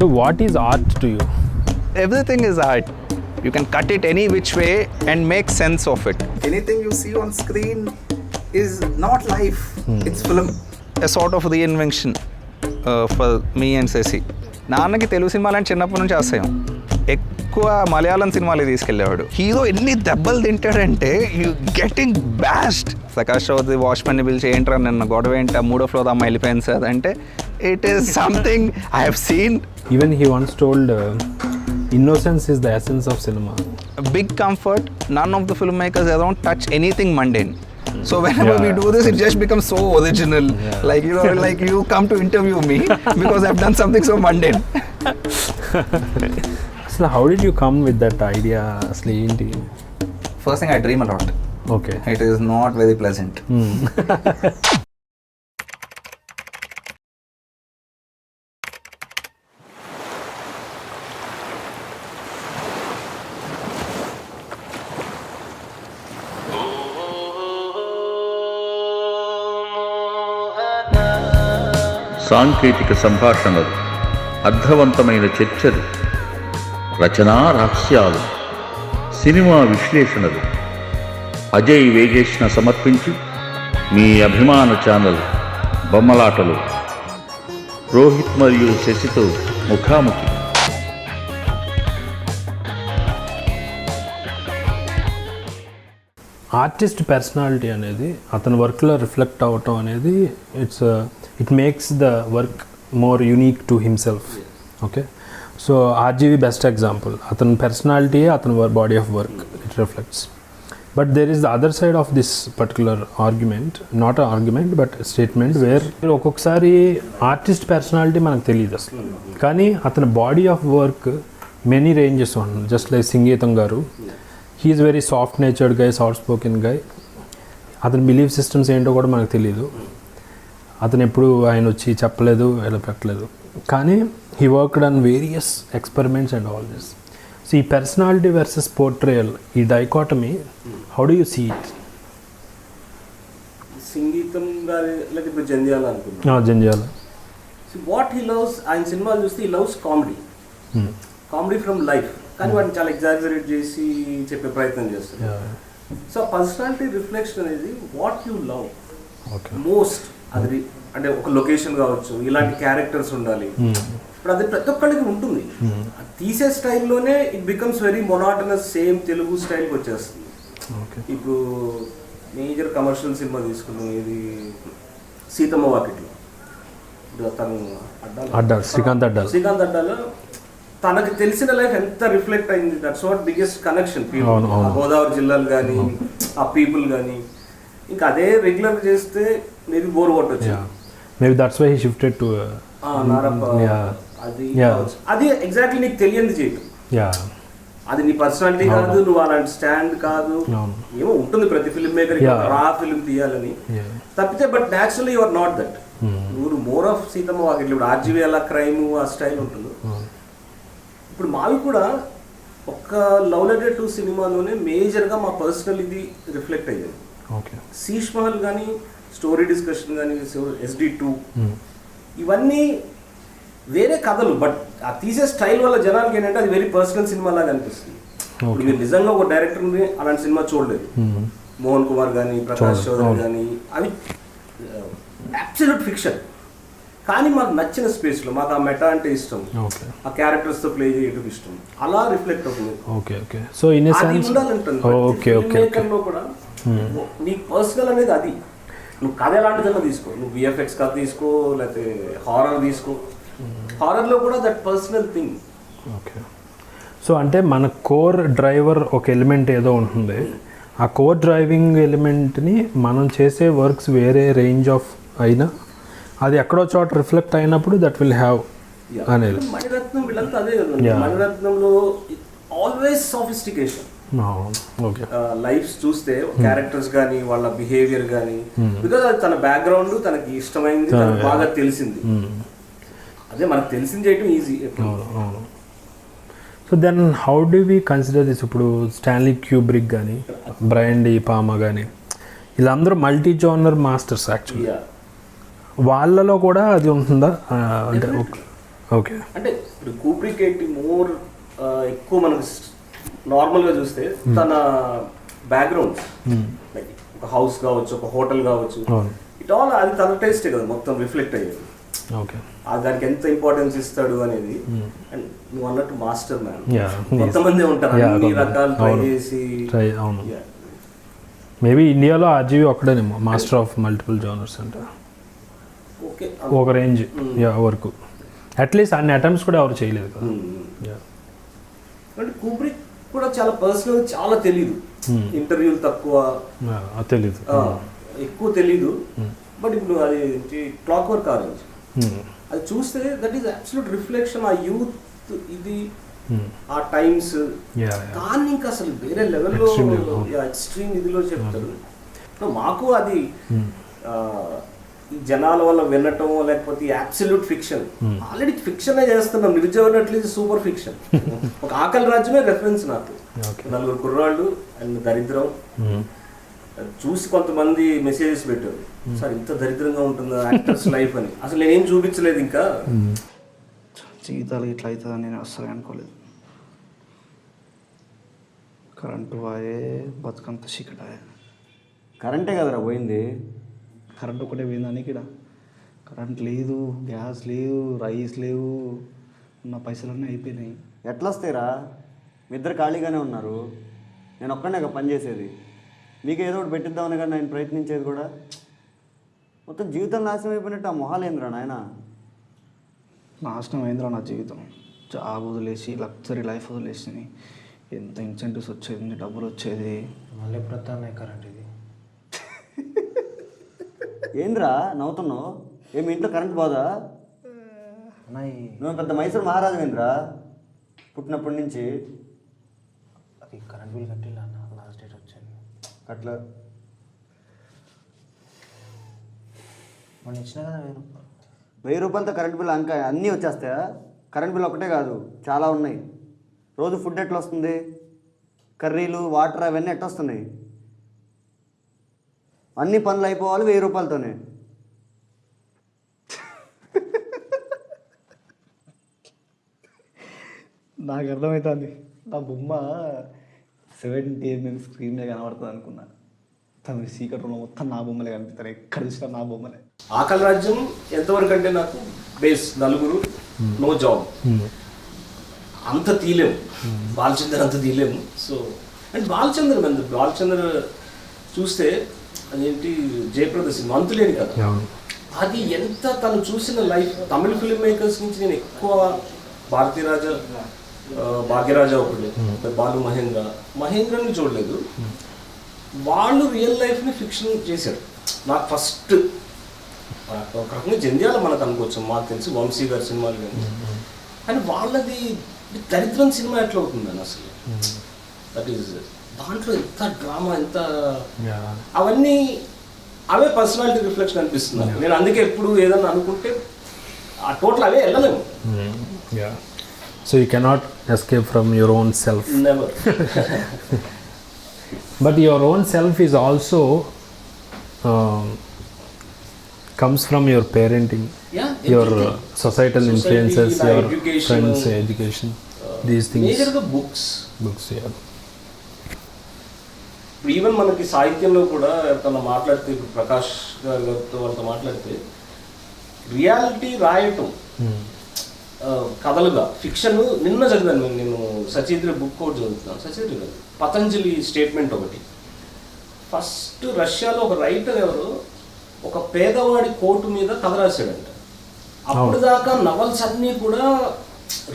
So what is art to you? Everything is art. You can cut it any which way and make sense of it. Anything you see on screen is not life. It's film. A sort of reinvention for me and Ceci. నాన్నకి తెలుగు సినిమాలని చిన్నప్పటి నుంచి ఆశయం. ఎక్కువ మలయాళం సినిమాలు తీసుకెళ్ళేవాడు. Hero ఎన్ని దెబ్బలు తింటాడంటే you getting bashed. Prakash Chaudhary వాచ్మెన్ని పిలిచి ఏంట్రా నిన్న గొడవ ఏంటి 3వ ఫ్లోర్ అమ్మ వెళ్ళిపోయింది సార్ అంటే it is something I have seen. Even he once told innocence is the essence of cinema. A big comfort. None of the filmmakers around touch anything mundane. So whenever we do this, it just becomes so original. Like, you know, like you come to interview me because I've done something so mundane. So how did you come with that idea? Asli enti? First thing, I dream a lot. Okay. It is not very pleasant. సాంకేతిక సంభాషణలు, అర్థవంతమైన చర్చలు, రచనా రహస్యాలు, cinema విశ్లేషణలు. అజయ్ వేగేష్ణ సమర్పించి మీ అభిమాన channel బొమ్మలాటలు Rohit మరియు శశితో ముఖాముఖి. ఆర్టిస్ట్ పర్సనాలిటీ అనేది అతని వర్క్లో రిఫ్లెక్ట్ అవ్వటం అనేది it makes the work more unique to himself. Okay, so RGV best example. అతని పర్సనాలిటీ అతని body of work it reflects. But there is the other side of this particular argument, not argument but statement, where ఒక్కొక్కసారి artist personality మనకు తెలియదు అసలు, కానీ అతని body of work many ranges ఉంటుంది. Just like Sangeetham garu, he is very soft natured guy, soft spoken guy. అతని belief systems ఏంటో కూడా మనకు తెలియదు. అతను ఎప్పుడు ఆయన వచ్చి చెప్పలేదు, ఎలా పెట్టలేదు, కానీ he worked on various experiments and all this. So ఈ పర్సనాలిటీ వర్సెస్ పోర్ట్రేయల్, ఈ dichotomy, how do you see it? Singeetam గారి లైక్ ఇప్పుడు జంధ్యాల అనుకుంటున్నాను. జంధ్యాల వాట్ హీ లవ్స్, ఆయన సినిమాలు చూస్తే he loves comedy, comedy from life, కానీ వాటిని చాలా ఎగ్జాజరేట్ చేసి చెప్పే ప్రయత్నం చేస్తారు. సో పర్సనాలిటీ రిఫ్లెక్షన్ అనేది వాట్ యూ లవ్ మోస్ట్. అది అంటే ఒక లొకేషన్ కావచ్చు, ఇలాంటి క్యారెక్టర్స్ ఉండాలి. ఇప్పుడు అది ప్రతి ఒక్కరికి ఉంటుంది. తీసే స్టైల్లోనే it becomes very monotonous, same Telugu స్టైల్కి వచ్చేస్తుంది. ఇప్పుడు మేజర్ కమర్షియల్ సినిమా తీసుకున్నాం, ఇది సీతమ్మ వాకిట్లో, తను అడ్డాలు, శ్రీకాంత్ అడ్డాలో తనకు తెలిసిన లైఫ్ ఎంత రిఫ్లెక్ట్ అయింది. That's what biggest connection. Godavari జిల్లాలు కానీ ఆ పీపుల్ కానీ, ఇంకా అదే రెగ్యులర్ చేస్తే మేబీ బోర్ కొట్టొచ్చు. Maybe that's why he shifted to అది ఎగ్జాక్ట్లీ నీకు తెలియంది చేయటం. అది నీ పర్సనాలిటీ కాదు, నువ్వు అలాంటి స్టాండ్ కాదు. ఏమో ఉంటుంది ప్రతి ఫిల్మ్ మేకర్ రా ఫిల్మ్ తీయాలని తప్పితే, but naturally you are not that. నువ్వు మోర్ ఆఫ్ సీతమ్మ వాకిట్లో ఇప్పుడు ఆర్జీవి అలా క్రైమ్ ఆ స్టైల్ ఉంటుంది. ఇప్పుడు మావి కూడా ఒక్క లవ్ లెటర్ 2 సినిమాలోనే మేజర్గా మా పర్సనల్ ఇది రిఫ్లెక్ట్ అయ్యేది. శీష్ మహల్ కానీ, స్టోరీ డిస్కషన్ కానీ, SD2 ఇవన్నీ వేరే కథలు, బట్ ఆ తీసే స్టైల్ వల్ల జనానికి ఏంటంటే అది వెరీ పర్సనల్ సినిమా లాగా అనిపిస్తుంది. ఇప్పుడు మీరు నిజంగా ఒక డైరెక్టర్ని అలాంటి సినిమా చూడలేదు. మోహన్ కుమార్ కానీ, ప్రకాష్ చౌదరి కానీ, అవి అబ్సల్యూట్ ఫిక్షన్. కానీ మాకు నచ్చిన స్పేస్లో మాకు ఆ మెటా అంటే ఇష్టం, ఆ క్యారెక్టర్స్తో ప్లే చేయడం ఇష్టం, అలా రిఫ్లెక్ట్ అవుతుంది. సో ఉండాలంటాను కూడా నీకు పర్సనల్ అనేది. అది నువ్వు కథ ఎలాంటిదన్నా తీసుకో, నువ్వు VFX కథ తీసుకో, లేకపోతే హారర్ తీసుకో, హారర్లో కూడా దట్ పర్సనల్ థింగ్. సో అంటే మన కోర్ డ్రైవర్ ఒక ఎలిమెంట్ ఏదో ఉంటుంది, ఆ కోర్ డ్రైవింగ్ ఎలిమెంట్ని మనం చేసే వర్క్స్ వేరే రేంజ్ ఆఫ్ అయినా అది ఎక్కడో చోట రిఫ్లెక్ట్ అయినప్పుడు దట్ విల్ హ్యావ్ అనేది. మణిరత్నం వీళ్ళంతా అదే కదా. మణిరత్నంలో ఆల్వేస్ సాఫిస్టికేషన్. లైఫ్స్ చూస్తే క్యారెక్టర్స్ కానీ వాళ్ళ బిహేవియర్ కానీ, బికాజ్ అది తన బ్యాక్గ్రౌండ్, తనకి ఇష్టమైంది, తనకు బాగా తెలిసింది. అదే మనకు తెలిసింది చేయటం easy. So then how do we consider this? ఇప్పుడు స్టాన్లీ క్యూబ్రిక్ కానీ, బ్రయన్ డి పామా కానీ, వీళ్ళందరూ మల్టీ జోనర్ మాస్టర్స్ యాక్చువల్లీ. వాళ్ళలో కూడా అది ఉంటుందా? అంటే ఓకే. అంటే ఇప్పుడు కూబ్రిక్ ఏంటి మోర్ ఎక్కువ మనకు నార్మల్గా చూస్తే తన బ్యాక్గ్రౌండ్ లైక్ ఒక హౌస్ కావచ్చు, ఒక హోటల్ కావచ్చు, ఇట్ ఆల్ అది తన టేస్టే కదా మొత్తం రిఫ్లెక్ట్ అయ్యేది. ఓకే. దానికి ఎంత ఇంపార్టెన్స్ ఇస్తాడు అనేది. అండ్ నువ్వు అన్నట్టు మాస్టర్ మ్యాన్ కొంతమంది ఉంటారు అన్ని రకాలు ట్రై చేసి. అవును, మేబీ ఇండియాలో ఆర్జీవి ఒక్కడేనేమో మాస్టర్ ఆఫ్ మల్టిపుల్ జోనర్స్ అంటే. ఓకే, ఒక రేంజ్ వరకు అట్లీస్ట్ అన్ని అటెంప్ట్స్ కూడా ఎవరు చేయలేదు కదా. అంటే కూబ్రిక్ కూడా చాలా పర్సనల్, చాలా తెలీదు, ఇంటర్వ్యూలు తక్కువ, తెలీదు, ఎక్కువ తెలీదు. బట్ ఇప్పుడు అది క్లాక్ వర్క్ ఆరెంజ్ అది చూస్తే దట్ ఈస్ అబ్సల్యూట్ రిఫ్లెక్షన్ ఆ యూత్, ఇది ఆ టైమ్స్, దాన్ని ఇంకా అసలు వేరే లెవెల్లో ఎక్స్ట్రీమ్ ఇదిలో చెప్తారు. మాకు అది ఈ జనాల వల్ల వినటం లేకపోతే అబ్సల్యూట్ ఫిక్షన్, ఆల్రెడీ ఫిక్షనే చేస్తున్నాం, నిరుద్యోగనట్లు ఇది సూపర్ ఫిక్షన్. ఒక ఆకలి రాజ్యమే రెఫరెన్స్ నాకు, 4 కుర్రాళ్ళు అండ్ దరిద్రం చూసి కొంతమంది మెసేజెస్ పెట్టారు, సార్ ఇంత దరిద్రంగా ఉంటుందా యాక్టర్స్ లైఫ్ అని. అసలు నేనేం చూపించలేదు, ఇంకా జీవితాలు ఇట్లా అవుతుందని నేను అస్సలు అనుకోలేదు. కరెంటు వాయే బతుకంత చీకటాయే. కరెంటే కదరా పోయింది. కరెంట్ ఒకటే పోయిందని ఇక్కడ కరెంట్ లేదు, గ్యాస్ లేదు, రైస్ లేవు, ఉన్న పైసలన్నీ అయిపోయినాయి. ఎట్లా వస్తాయిరా? మీ ఇద్దరు ఖాళీగానే ఉన్నారు, నేను ఒక్కడే పని చేసేది. మీకు ఏదో ఒకటి పెట్టిద్దామని కానీ నేను ప్రయత్నించేది కూడా. మొత్తం జీవితం నాశనం అయిపోయినట్టు ఆ మొహాలేంద్రా నాయన. నాశనం అయిందిరా నా జీవితం. జాబ్ వదిలేసి లగ్జరీ లైఫ్ వదిలేసి ఎంత ఇన్సెంటివ్స్ వచ్చేది, డబ్బులు వచ్చేది. మళ్ళీ ఎప్పుడు కరెంట్ ఇది ఏంద్రా నవ్వుతున్నావు? ఏమి ఇంట్లో కరెంట్ పోదా? నువ్వు పెద్ద మైసూరు మహారాజు ఏంద్రా పుట్టినప్పటి నుంచి. అది కరెంట్ బిల్ కట్టిలా అన్న, లాస్ట్ డేట్ వచ్చింది. అట్లా మనం ఇచ్చినా కదా 1000 రూపాయలతో కరెంట్ బిల్ అంక అన్నీ వచ్చేస్తాయా? కరెంట్ బిల్ ఒకటే కాదు, చాలా ఉన్నాయి. రోజు ఫుడ్ ఎట్లా వస్తుంది? కర్రీలు, వాటర్ అవన్నీ ఎట్లా వస్తున్నాయి? అన్ని పనులు అయిపోవాలి 1000 రూపాయలతోనే. నాకు అర్థమవుతుంది, నా బొమ్మ 70mm స్క్రీన్ మీద కనబడుతుంది అనుకున్నా. తన సీక్రెట్ మొత్తం నా బొమ్మలే కనిపిస్తారు, ఎక్కడ చూసినా నా బొమ్మలే. ఆకలి రాజ్యం ఎంతవరకు అంటే నాకు బేస్ 4, నో జాబ్, అంత తీలేము, బాలచందర్ అంత తీలేము. సో అండ్ బాలచందర్ చూస్తే అదేంటి జయప్రద సినిమా అంతులేని కదా, అది ఎంత తను చూసిన లైఫ్. తమిళ ఫిల్మ్ మేకర్స్ నుంచి నేను ఎక్కువ భాగ్యరాజా ఒకటి, బాలు మహేంద్రని చూడలేదు. వాళ్ళు రియల్ లైఫ్ని ఫిక్షన్ చేశారు. నాకు ఫస్ట్ ఒక రకంగా జంధ్యాల మనకు అనుకోవచ్చు, మాకు తెలిసి వంశీ గారి సినిమాలు కానీ. కానీ వాళ్ళది దరిద్రం సినిమా ఎట్లా అవుతుందని అసలు. దట్ ఈస్ దాంట్లో ఎంత డ్రామా, ఎంత అవన్నీ అవే పర్సనాలిటీ రిఫ్లెక్షన్ అనిపిస్తుంది. నేను అందుకే ఎప్పుడు ఏదన్నా అనుకుంటే ఆ టోటల్ అవే వెళ్ళలేము. So you cannot escape from your own self. Never. But your own self is also comes from your parenting, your societal influences, your friends, education, these things. Majorly books. Yeah. Even మనకి సాహిత్యంలో కూడా ఎవరితో మాట్లాడితే, ఇప్పుడు ప్రకాష్ గారితో వాళ్ళతో మాట్లాడితే, reality రాయటం కథలుగా ఫిక్షన్. నిన్న చదివాను నేను సచీద్రి బుక్ ఒకటి చదువుతున్నాను, సచీద్రి గారు పతంజలి స్టేట్మెంట్ ఒకటి. ఫస్ట్ రష్యాలో ఒక రైటర్ ఎవరు ఒక పేదవాడి కోటు మీద కథ రాశాడంట. అప్పుడు దాకా నవల్స్ అన్నీ కూడా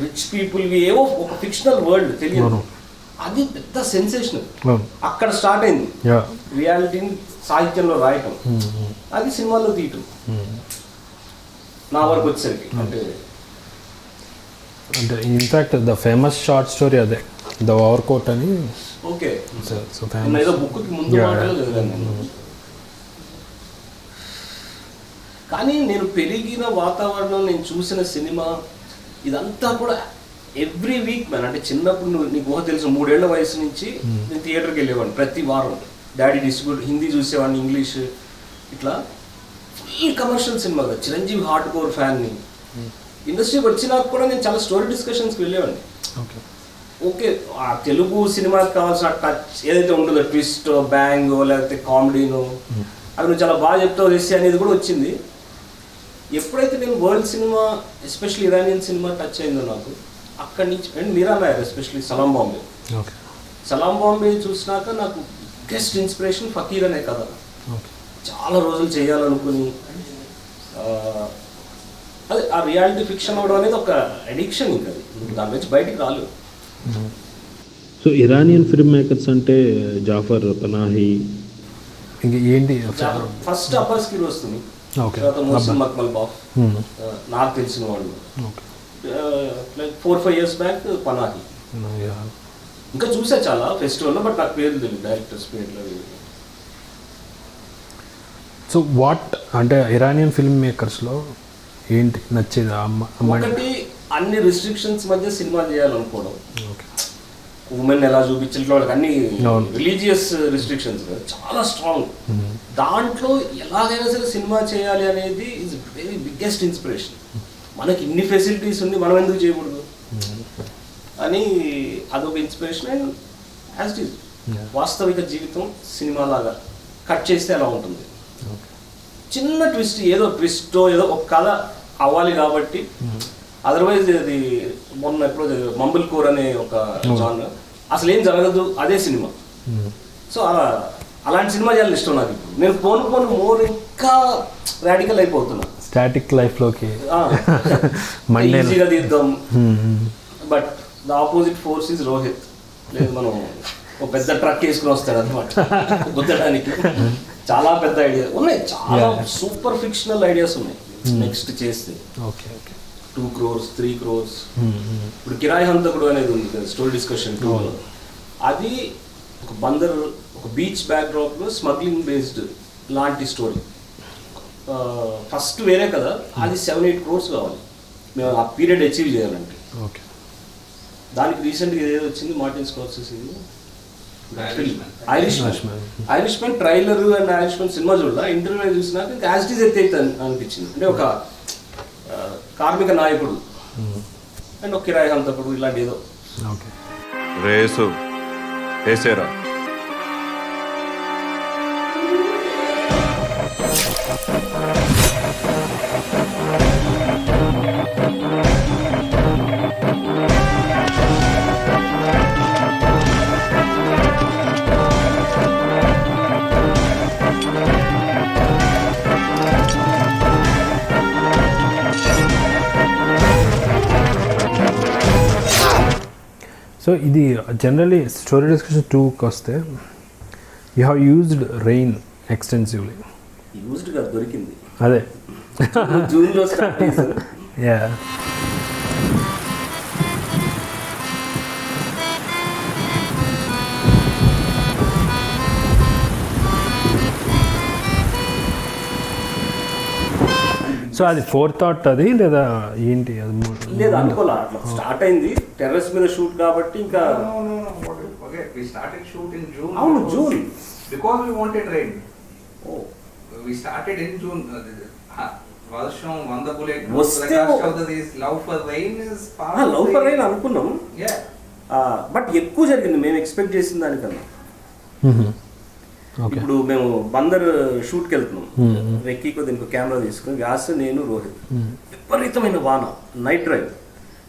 రిచ్ పీపుల్వి, ఏవో ఒక ఫిక్షనల్ వరల్డ్ తెలియదు. అది పెద్ద సెన్సేషనల్. అక్కడ స్టార్ట్ అయింది రియాలిటీని సాహిత్యంలో రాయటం, అది సినిమాల్లో తీయటం. నా వరకు వచ్చేసరికి అంటే in fact the famous short story అదే, ద ఓవర్ కోట్ అని. ఓకే, ఏదో బుక్ ముందు మాటలో చదివాను. కానీ నేను పెరిగిన వాతావరణం, నేను చూసిన సినిమా, ఇదంతా కూడా ఎవ్రీ వీక్ మ్యాన్. అంటే చిన్నప్పుడు నీకు ఊహ తెలుసు, 3 ఏళ్ల వయసు నుంచి నేను థియేటర్కి వెళ్ళేవాడిని ప్రతి వారం. డాడీ డిస్ట్రిబ్యూట్ హిందీ చూసేవాడిని, ఇంగ్లీష్, ఇట్లా full commercial cinema. Chiranjeevi hard core ఫ్యాన్ని. ఇండస్ట్రీకి వచ్చినాక కూడా నేను చాలా స్టోరీ డిస్కషన్స్కి వెళ్ళేవాడిని. ఓకే ఓకే, ఆ తెలుగు సినిమాకి కావాల్సిన టచ్ ఏదైతే ఉంటుందో, ట్విస్ట్ బ్యాంగో లేకపోతే కామెడీనో, అది నువ్వు చాలా బాగా చెప్తావు చేసి అనేది కూడా వచ్చింది. ఎప్పుడైతే నేను world cinema especially Iranian cinema touch అయిందో నాకు, అక్కడి నుంచి and Meera Nair especially Salaam Bombay. Okay Salaam Bombay చూసినాక నాకు బిగ్గెస్ట్ ఇన్స్పిరేషన్ ఫకీర్ అనే కథ. ఓకే చాలా రోజులు చేయాలనుకుని అదే ఆ రియాలిటీ ఫిక్షన్ అవడం అనేది ఒక అడిక్షన్, ఇంకా అది దాని నుంచి బయటికి రాలేదు. సో ఇరానియన్ ఫిల్మ్ మేకర్స్ అంటే జాఫర్ పనాహి, ఇంకా ఏంటి? ఫస్ట్ అబ్బాస్ కిరోస్తమి, ఓకే తర్వాత మోసిన్ మక్మల్ బాఫ్, నాకు తెలిసిన వాళ్ళు. Okay like 4-5 years back Panahi. ఇంకా చూసా చాలా ఫెస్టివల్లో, బట్ నాకు పేరు తెలియదు, డైరెక్టర్స్ పేర్లు. సో వాట్ అంటే ఇరానియన్ ఫిల్మ్ మేకర్స్లో ఏంటి నచ్చేది? ఒకటి, అన్ని రిస్ట్రిక్షన్స్ మధ్య సినిమా చేయాలనుకోవడం. ఓకే ఉమెన్ ఎలా చూపించే వాళ్ళకి అన్ని రిలీజియస్ రిస్ట్రిక్షన్స్ చాలా స్ట్రాంగ్. దాంట్లో ఎలాగైనా సరే సినిమా చేయాలి అనేది ఈజ్ వెరీ బిగ్గెస్ట్ ఇన్స్పిరేషన్. మనకి ఇన్ని ఫెసిలిటీస్ ఉంది, మనం ఎందుకు చేయకూడదు అని అదొక inspiration. And as it is వాస్తవిక జీవితం సినిమా లాగా కట్ చేస్తే ఎలా ఉంటుంది, చిన్న ట్విస్ట్, ఏదో ట్విస్టో ఏదో ఒక కథ అవ్వాలి కాబట్టి. అదర్వైజ్ అది మొన్న ఎప్పుడో మంబుల్ కోర్ అనే ఒక జానర్, అసలు ఏం జరగదు, అదే సినిమా. సో అలాంటి సినిమా చేయాలని ఇష్టం నాకు. ఇప్పుడు నేను పోను మోర్ ఇంకా రాడికల్ అయిపోతున్నా, స్టాటిక్ లైఫ్లోకి ఈజీగా తీద్దాం. But the opposite force is Rohit. లేదు, మనం ఒక పెద్ద ట్రక్ వేసుకుని వస్తాడు అనమాట గుద్దడానికి. చాలా పెద్ద ఐడియా ఉన్నాయి, చాలా సూపర్ ఫిక్షనల్ ఐడియాస్ ఉన్నాయి నెక్స్ట్ చేస్తే. Okay okay 2 crores 3 crores. ఇప్పుడు కిరాయి హంతకుడు అనేది ఉంది కదా, స్టోరీ డిస్కషన్ 2. అది ఒక బందర్, ఒక బీచ్ బ్యాక్డ్రాప్లో స్మగ్లింగ్ బేస్డ్ లాంటి స్టోరీ. ఫస్ట్ వేరే కదా, అది 7-8 crores కావాలి మేము ఆ పీరియడ్ అచీవ్ చేయాలంటే. ఓకే దానికి రీసెంట్గా ఏదో వచ్చింది, Martin Scorsese Irish man trailer and Irish man cinema చూడాల, ఇంటర్వ్యూ చూసినాక ఇంకా యాజ్ ఇట్ ఈజ్ ఎత్తైతే అనిపించింది. అంటే ఒక కార్మిక నాయకుడు అండ్ ఒక కిరాయి హంతకుడు ఇలాంటి ఏదో. ఓకే రేసు వేసేరా. సో ఇది జనరలీ స్టోరీ డిస్కషన్ 2కి వస్తే you have used rain extensively. యూజ్డ్గా దొరికింది అదే జూన్లో స్టార్ట్ చేశారు. యా సో అది 4th థాట్ అది లేదా ఏంటి? అది లేదు అనుకోలే, అట్లా స్టార్ట్ అయింది. టెర్రస్ మీద షూట్ కాబట్టి ఇంకా Okay, we started shoot in June. అవును June. Because we wanted rain. Oh. We started in June. వర్షం 100 bullet. వస్తే love for rain is part. Love for rain అనుకున్నాం, Yeah. బట్ ఎక్కువ జరిగింది మేము ఎక్స్పెక్ట్ చేసిన దానికన్నా. ఓకే ఇప్పుడు మేము బందర్ షూట్కి వెళ్తున్నాం, రెక్కీకో దీనికి కెమెరా తీసుకుని వ్యాస్, నేను, రోహిత్. విపరీతమైన వాన, నైట్ డ్రైవ్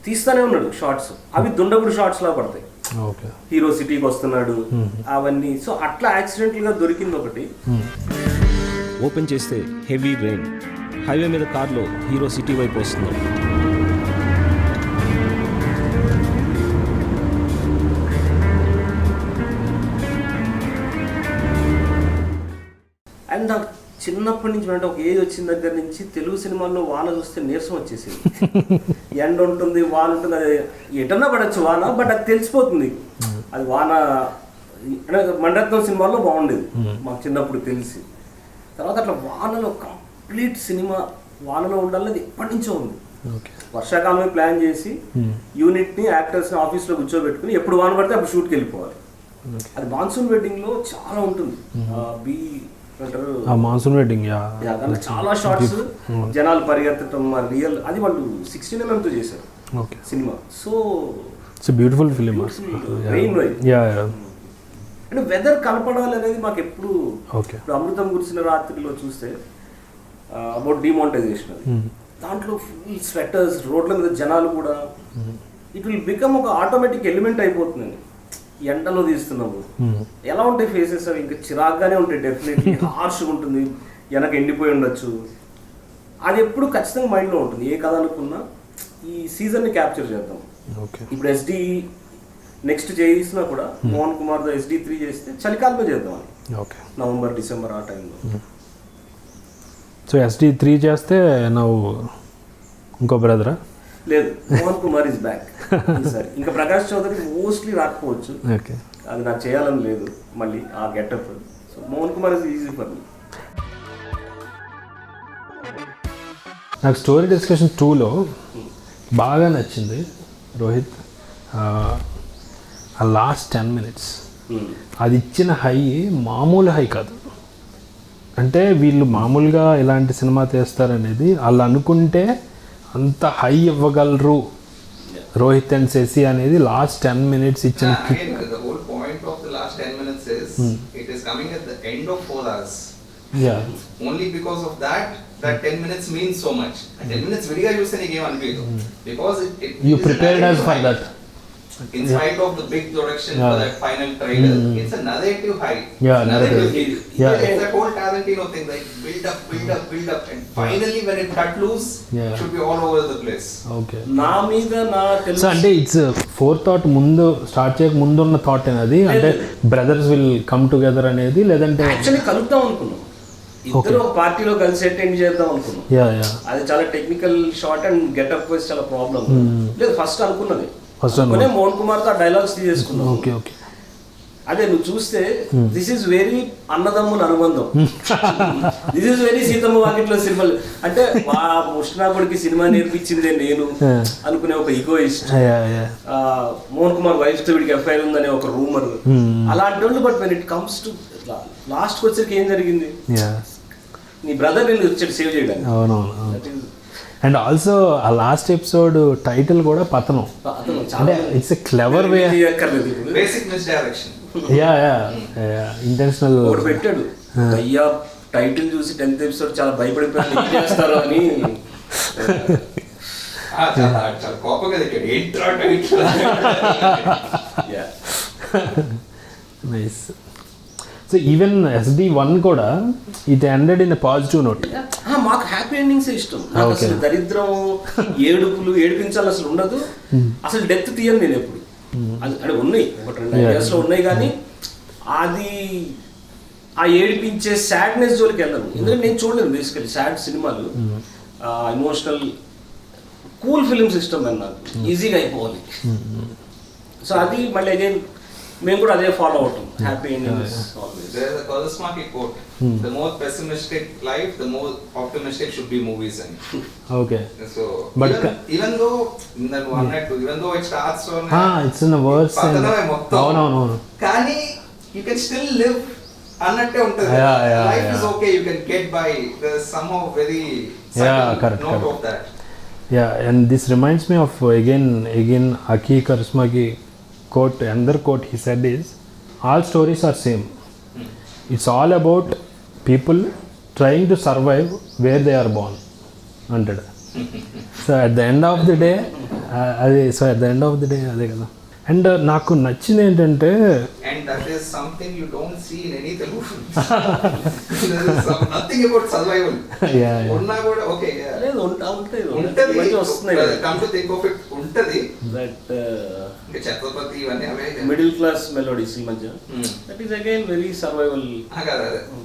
తీస్తానే ఉన్నాడు షార్ట్స్. అవి దుండగుడు షార్ట్స్ లా పడతాయి. ఓకే హీరో సిటీకి వస్తున్నాడు అవన్నీ. సో అట్లా యాక్సిడెంటల్గా దొరికింది ఒకటి. ఓపెన్ చేస్తే హెవీ రెయిన్, హైవే మీద కార్లో హీరో సిటీ వైపు వస్తున్నాడు. అండ్ నాకు చిన్నప్పటి నుంచి అంటే ఒక ఏజ్ వచ్చిన దగ్గర నుంచి తెలుగు సినిమాల్లో వాన చూస్తే నీరసం వచ్చేసింది. ఎండ ఉంటుంది, వాన ఉంటుంది, అది ఎటన్నా పడచ్చు వాన, బట్ అది తెలిసిపోతుంది అది వాన. అంటే మణిరత్నం సినిమాల్లో బాగుండేది మాకు చిన్నప్పుడు తెలిసి. తర్వాత అట్లా వానలో కంప్లీట్ సినిమా వానలో ఉండాలనేది ఎప్పటి నుంచో ఉంది. వర్షాకాలమే ప్లాన్ చేసి యూనిట్ని యాక్టర్స్ని ఆఫీస్లో కూర్చోబెట్టుకుని ఎప్పుడు వాన పడితే అప్పుడు షూట్కి వెళ్ళిపోవాలి. అది మాన్సూన్ వెడ్డింగ్లో చాలా ఉంటుంది. అంటారు ఆ మాన్సూన్ వెడ్డింగ్ యా దాంట్లో చాలా షార్ట్స్ జనాలు పరిగెత్తడం రియల్, అది వాళ్ళు 16mm తో చేశారు okay. Cinema. So it's beautiful film. Rain rain yeah అంటే వెదర్ కనపడాలి అనేది మాకు ఎప్పుడు. ఓకే. ఇప్పుడు అమృతం కురిసిన రాత్రిలో చూస్తే అబౌట్ డిమానిటైజేషన్ అది, దాంట్లో ఫుల్ స్వెటర్స్, రోడ్ల మీద జనాలు కూడా, ఇట్ విల్ బికమ్ ఒక ఆటోమేటిక్ ఎలిమెంట్ అయిపోతుందండి. ఎండలో తీస్తున్నాము, ఎలా ఉంటాయి ఫేసెస్ అవి, ఇంకా చిరాగ్గానే ఉంటాయి డెఫినెట్లీ, హార్ష్గా ఉంటుంది, వెనక ఎండిపోయి ఉండొచ్చు. అది ఎప్పుడు ఖచ్చితంగా మైండ్లో ఉంటుంది. ఏ కథ అనుకున్నా ఈ సీజన్ని క్యాప్చర్ చేద్దాం. ఇప్పుడు SD నెక్స్ట్ చేసినా కూడా మోహన్ కుమార్తో SD3 చేస్తే చలికాలంలో చేద్దామని, ఓకే, నవంబర్ డిసెంబర్ ఆ టైంలో. సో SD3 చేస్తే నువ్వు ఇంకో బ్రదరా? లేదు, మోహన్ కుమార్ ఇస్ బ్యాక్ ఈసారి. ఇంకా ప్రకాష్ చౌదరి మోస్ట్లీ రాకపోవచ్చు, ఓకే, అది నాకు చేయాలని లేదు మళ్ళీ ఆ getup. So Mohan Kumar is easy for me. నాకు స్టోరీ డిస్కషన్ 2లో బాగా నచ్చింది రోహిత్, ఆ లాస్ట్ 10 minutes అది ఇచ్చిన హై మామూలు హై కాదు. అంటే వీళ్ళు మామూలుగా ఇలాంటి సినిమా తీస్తారనేది వాళ్ళు అనుకుంటే అంత హై ఇవ్వగలరు రోహిత్ అండ్ శశి అనేది లాస్ట్ 10 minutes ఇచ్చిన kick. The whole point of the last 10 minutes is it is coming at the end of 4 hours. Yeah. Only because of that 10 minutes means so much. 10 minutes vidiga చూస్తే నీకు ఏం అనిపించదు, because it You is a prepared us narrative for high. that. In spite of the big production for that final trailer, it's a narrative high. Yeah, narrative. narrative. It's Yeah. that whole Tarantino thing, like build up, and finally when it cut loose, Yeah. it should be all over the place. Okay. నా మీద నా so తెలుసు అంటే it's four thought ముందు start చేయక ముందు ఉన్న thought అనేది, అంటే బ్రదర్స్ విల్ కమ్ టుగెదర్ అనేది, లేదంటే యాక్చువల్లీ కలుద్దాం అనుకున్నాం, ఇద్దరు ఒక పార్టీలో కలిసి అటెండ్ చేద్దాం అనుకున్నాం. యా యా అది చాలా technical short and getup wise చాలా ప్రాబ్లం. లేదు, ఫస్ట్ అనుకున్నది, ఫస్ట్ అనుకునే మోహన్ కుమార్తో ఆ డైలాగ్స్ తీసేసుకున్నాం. Okay okay. అదే నువ్వు చూస్తే దిస్ ఈజ్ వెరీ అన్నదమ్ముల అనుబంధం, దిస్ ఈజ్ వెరీ సీతమ్మ వాకిట్లో సినిమాలు. అంటే మా ముష్టినాగుడికి సినిమా నేర్పించిందే నేను అనుకునే ఒక ఈగోయిస్ట్, మోహన్ కుమార్ వైఫ్ తో వీడికి ఎఫ్ఐఆర్ ఉందనే ఒక రూమర్, అలాంటి వాళ్ళు. But when it comes to last వచ్చరికి ఏం జరిగింది, నీ బ్రదర్ నేను వచ్చాడు సేవ్ చేయడానికి. అవునవును. అండ్ ఆల్సో ఆ లాస్ట్ ఎపిసోడ్ టైటిల్ కూడా పతనం, అంటే it's a clever way. Basic misdirection. Yeah yeah intentional ఒకటి పెట్టాడు, అయ్యా టైటిల్ చూసి 10th ఎపిసోడ్ చాలా భయపడిపోయాడు ఏం చేస్తారు అని. చాలా కోపంగా తిట్టాడు, ఏంట్రా title. Nice. So even SD1 కూడా it ended in a positive note. మాకు హ్యాపీ ఎండింగ్స్ ఇష్టం. నాకు అసలు దరిద్రం, ఏడుపులు, ఏడిపించాలి అసలు ఉండదు. అసలు డెత్ తీయను నేను ఎప్పుడు. అంటే ఉన్నాయి, ఒక 2 ideas లో ఉన్నాయి, కానీ అది ఆ ఏడిపించే సాడ్నెస్ జోలికి వెళ్ళను. ఎందుకంటే నేను చూడలేదు బేసికలీ సాడ్ సినిమాలు. ఎమోషనల్ కూల్ ఫిలిమ్స్ ఇష్టం అని నాకు, ఈజీగా అయిపోవాలి. సో అది మళ్ళీ అగైన్ మేము కూడా అదే ఫాలో అవుతాం, happy endings always. There is a Kaurismäki quote, the more pessimistic life, the more optimistic should be movies. And okay. so But even though in that one night, even though it starts on it's in words. అవునవును. కానీ you can still live అన్నట్టే ఉంటుంది. Life is okay, you can get by. There is somehow very correct, note correct. of that. Yeah, and this reminds me of again Aki Kaurismäki quote. Another quote he said is, all stories are same. It's all about people trying to survive where they are born అంటాడు. So at the end of the day అదే కదా. And నాకు నచ్చింది ఏంటంటే, And that is something you don't see in any Telugu film. There is nothing about survival. ఉన్నా కూడా okay లేదు ఉంటుంది, ఉంటది. వస్తున్నాయి. Come to think of it, ఉంటది. దట్ ఇంకా ఛత్రపతి ఇవన్నీ అవే మిడిల్ క్లాస్ మెలోడీస్ ఈ మధ్య, that is again very survival.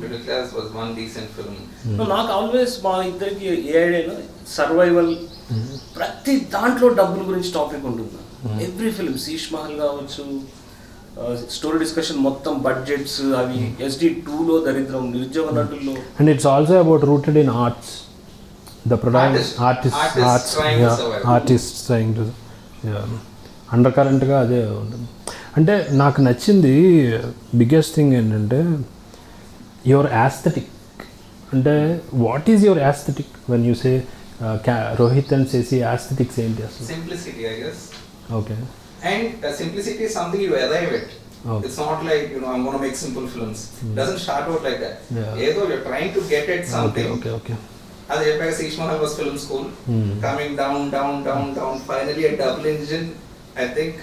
Middle class was one decent film. నాకు ఆల్వేస్ మా ఇద్దరికి ఏ ఐడియా సర్వైవల్, ప్రతి దాంట్లో డబ్బుల గురించి టాపిక్ ఉంటుంది. ఎవ్రీ ఫిల్మ్, శీష్ మహల్ కావచ్చు, స్టోరీ డిస్కషన్ మొత్తం బడ్జెట్స్ అవి, SD2లో దరిద్రం, నిరుద్యోగ నటుల్లో. And it's also about rooted in arts, the artist trying to అండర్ కరెంట్గా అదే ఉంటుంది. అంటే నాకు నచ్చింది బిగ్గెస్ట్ థింగ్ ఏంటంటే, యువర్ యాస్థెటిక్ అంటే what is your aesthetic when you say Rohit and Sashi aesthetics ఏంటి అసలు? Simplicity, I guess. ఓకే. And simplicity is something you arrive at. Okay. It's not like, I'm going to make simple films. Doesn't start out like that. Yeah. Either you're trying to get at something. Okay. As I Siish Mahal was film school, coming down, finally a double engine. I think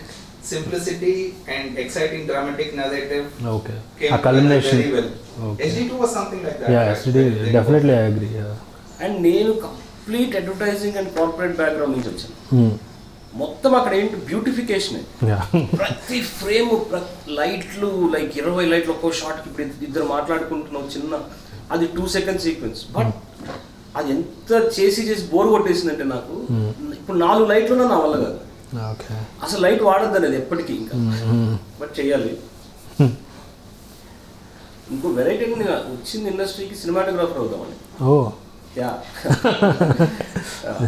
simplicity and exciting dramatic narrative okay. came ఆ culmination. very well. Okay. SD2 was something like that. Yeah, right? SD definitely I agree. Yeah. And నేను complete advertising and corporate background నుంచి వచ్చాను. మొత్తం అక్కడ ఏంటి beautification, Yeah. ప్రతి frame లైట్లు like 20 లైట్లు ఒక్కో షాట్కి. ఇప్పుడు ఇద్దరు మాట్లాడుకుంటున్నాం చిన్న, అది 2 సెకండ్ సీక్వెన్స్, బట్ అది ఎంత చేసి బోర్ కొట్టేసిందంటే నాకు. ఇప్పుడు 4 లైట్లు నా వల్ల కాదు, ఓకే. అసలు లైట్ వాడద్దు అనేది ఎప్పటికీ ఇంకా, బట్ చేయాలి. ఇంకో వెరైటీ వచ్చింది ఇండస్ట్రీకి, సినిమాటోగ్రాఫర్ అవుదామని. ఓ యా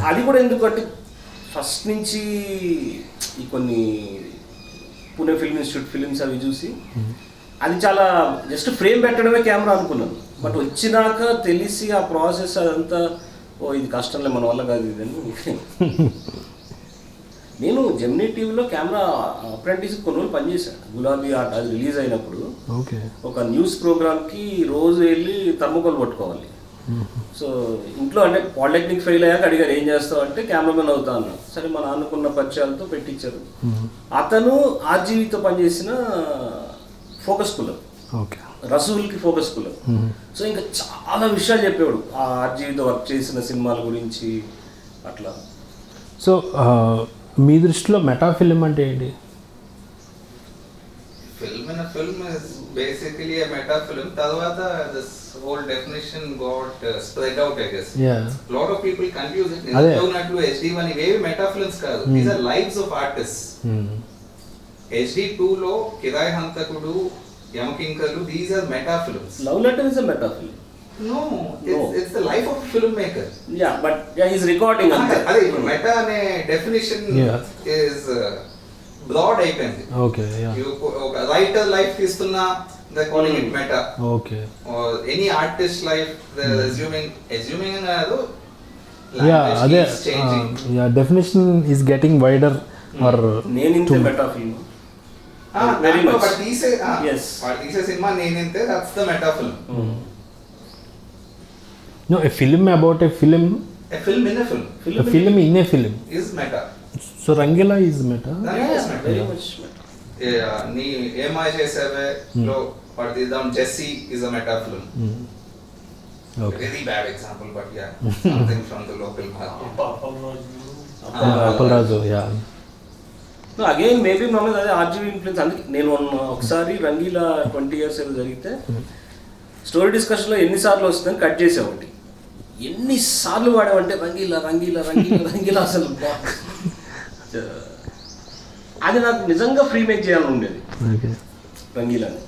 అది కూడా ఎందుకంటే ఫస్ట్ నుంచి ఈ కొన్ని పూణే ఫిల్మ్ ఇన్స్టిట్యూట్ ఫిలిమ్స్ అవి చూసి అది చాలా జస్ట్ ఫ్రేమ్ పెట్టడమే కెమెరా అనుకున్నాను. బట్ వచ్చినాక తెలిసి ఆ ప్రాసెస్ అదంతా, ఓ ఇది కష్టంలే మన వల్ల కాదు ఇదని. నేను జెమినీ టీవీలో కెమెరా అప్రెంటిస్ కొన్ని రోజులు పనిచేశాను. గులాబీ ఆర్ట్ అది రిలీజ్ అయినప్పుడు ఓకే. ఒక న్యూస్ ప్రోగ్రామ్కి రోజు వెళ్ళి థర్మోకోల్ పట్టుకోవాలి. సో ఇంట్లో అంటే పాలిటెక్నిక్ ఫెయిల్ అయ్యాక అడిగారు ఏం చేస్తావు అంటే కెమెరామెన్ అవుతా అన్నా. సరే మా నాన్నకున్న పరిచయాలతో పెట్టించారు. అతను ఆర్జీవీతో పనిచేసిన ఫోకస్ కూలర్, ఓకే. రసూల్కి ఫోకస్ కూలర్. సో ఇంకా చాలా విషయాలు చెప్పేవాడు ఆ ఆర్జీవీతో వర్క్ చేసిన సినిమాల గురించి అట్లా. సో మీ దృష్టిలో మెటా ఫిలిం అంటే ఏంటి? Film in a film is basically a meta film. Tadavata this whole definition got spread out, I guess. Yeah. A lot of people confuse it. Ade. Nadu HD1 ive meta films kaadu. These are lives of artists. HD2 lo Kirai Hantakudu, Yamakinkalu, these are meta films. Love letter is a meta film. No, it's the life of a filmmaker. Yeah but yeah is recording అంతే. Ade meta ane definition is broad అయిపోయింది. Okay. Yeah. Writer life తీస్తున్నా they calling it meta. Okay. Or any artist life they assuming అన్నారు. Yeah అదే. Yeah definition is getting wider or నేను ఇంత meta film very much. But తీసే Yes. తీసే సినిమా నేనంతే, that's the meta film. No a film about a film, a film in a film, a film in a film is meta. So Rangeela is meta. Very much meta. నీ ఏమాయ చేసావే లో పడిద్దాం Jessie is a meta film. Okay. Very bad example but yeah something from the local market. Appalaraju. Yeah. Again maybe మా మీద అదే RGV influence. అందుకే నేను ఒకసారి Rangeela 20 years ఏదో జరిగితే స్టోరీ డిస్కషన్లో ఎన్నిసార్లు వస్తుందని కట్ చేసేవాటి. ఎన్నిసార్లు వాడేవంటే రంగీలా రంగీలా రంగీలా రంగీలా అసలు అది నాకు నిజంగా ఫ్రీ మేక్ చేయాలని ఉండేది okay. రంగీలాని.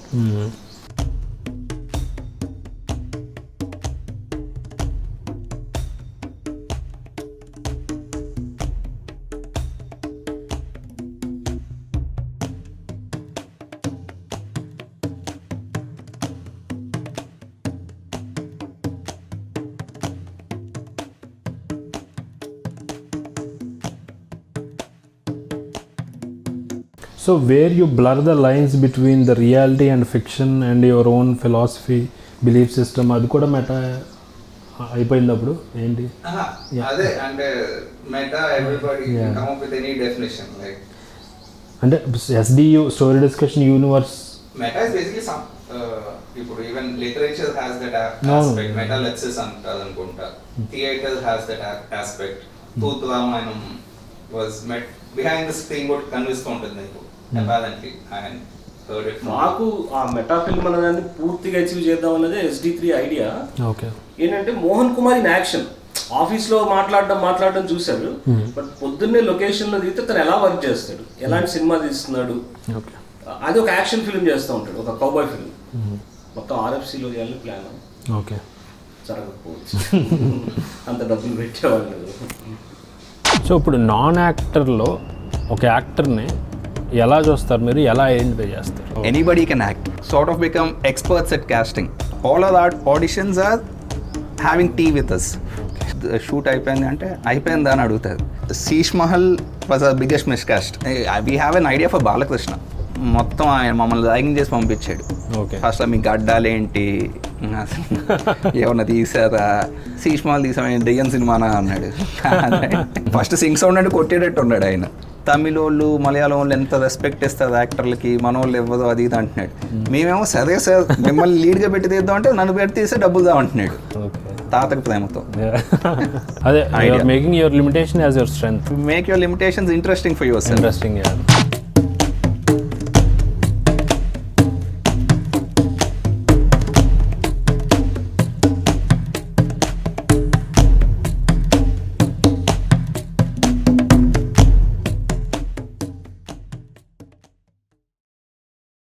So where you blur the lines between the reality and fiction and your own philosophy, belief system, అది కూడా మెటా అయిపోయినప్పుడు ఏంటి? అదే అంటే meta everybody can come up with any definition like అంటే SDU story discussion universe. Meta is basically some ఇప్పుడు even literature has that aspect. Meta lectures అంటారు అనుకుంటా. Theatre has that aspect. తూత్ Ramayanam was met behind the screen కూడా convince ఉంటుంది నీకు apparently. And నాకు ఆ మెటా ఫిల్మ్ అనేదాన్ని పూర్తిగా అచీవ్ చేద్దాం అన్నదే SD3 ఐడియా. ఓకే. ఏంటంటే మోహన్ కుమార్ ఇన్ యాక్షన్ ఆఫీస్లో మాట్లాడడం చూశారు. బట్ పొద్దున్నే లొకేషన్లో దిగితే తను ఎలా వర్క్ చేస్తాడు, ఎలాంటి సినిమా తీస్తున్నాడు, ఓకే. అది ఒక యాక్షన్ ఫిల్మ్ చేస్తూ ఉంటాడు, ఒక కౌబాయ్ ఫిల్మ్. మొత్తం RFCలో చేయాలని ప్లాన్. ఓకే. జరగకపోవచ్చు, అంత డబ్బులు పెట్టేవాళ్ళు. సో ఇప్పుడు నాన్ యాక్టర్లో ఒక యాక్టర్ని ఎలా చూస్తారు మీరు, ఎలా ఐడెంటిఫై చేస్తారు? Anybody can act. Sort of become experts at casting. all our auditions are having tea with us. Shoot అయిపోయింది అంటే అయిపోయిందా అని అడుగుతారు. Sheesh Mahal was a biggest miscast. We have an idea for Balakrishna. మొత్తం ఆయన మమ్మల్ని ర్యాగింగ్ చేసి పంపించాడు. ఫస్ట్ మీ గడ్డాలేంటి ఏమన్నా తీసారా, శీష్ మహల్ తీసామని దెయ్యం సినిమానా అన్నాడు. ఫస్ట్ సింగ్ సౌండ్ అంటే కొట్టేటట్టు ఉన్నాడు ఆయన. తమిళ వాళ్ళు మలయాళం వాళ్ళు ఎంత రెస్పెక్ట్ ఇస్తారు యాక్టర్లకి, మన వాళ్ళు ఇవ్వదు అది ఇది అంటున్నాడు. మేమేమో సరే సార్ మిమ్మల్ని లీడ్గా పెట్టి తీద్దాం అంటే నన్ను పెట్టి తీస్తే డబ్బులు దా అంటున్నాడు తాతకి ప్రేమతో. అదే making your limitation as your strength. Make your limitations interesting for your self. Interesting.